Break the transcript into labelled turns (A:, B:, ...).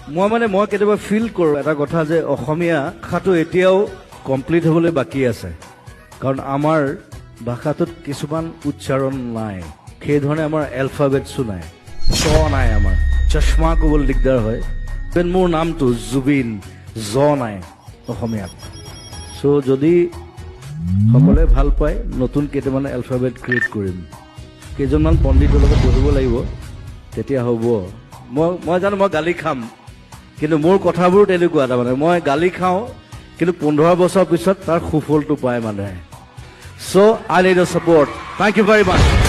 A: মই কেতিয়াবা ফিল কৰোঁ এটা কথা যে অসমীয়া ভাষাটো এতিয়াও কমপ্লিট হ'বলৈ বাকী আছে কাৰণ আমাৰ ভাষাটোত কিছুমান উচ্চাৰণ নাই সেইধৰণে আমাৰ এলফাবেটছো নাই চ নাই আমাৰ চশমা ক'বলৈ দিগদাৰ হয় মোৰ নামটো জুবিন জ নাই অসমীয়াত চ' যদি সকলোৱে ভাল পায় নতুন কেইটামান এলফাবেট ক্ৰিয়েট কৰিম কেইজনমান পণ্ডিতৰ লগত বহিব লাগিব তেতিয়া হ'ব মই জানো মই গালি খাম কিন্তু মোৰ কথাবোৰ তেনেকুৱা তাৰমানে মই গালি খাওঁ কিন্তু 15 বছৰ পিছত তাৰ সুফলটো পায় মানুহে so' I need a support thank you very much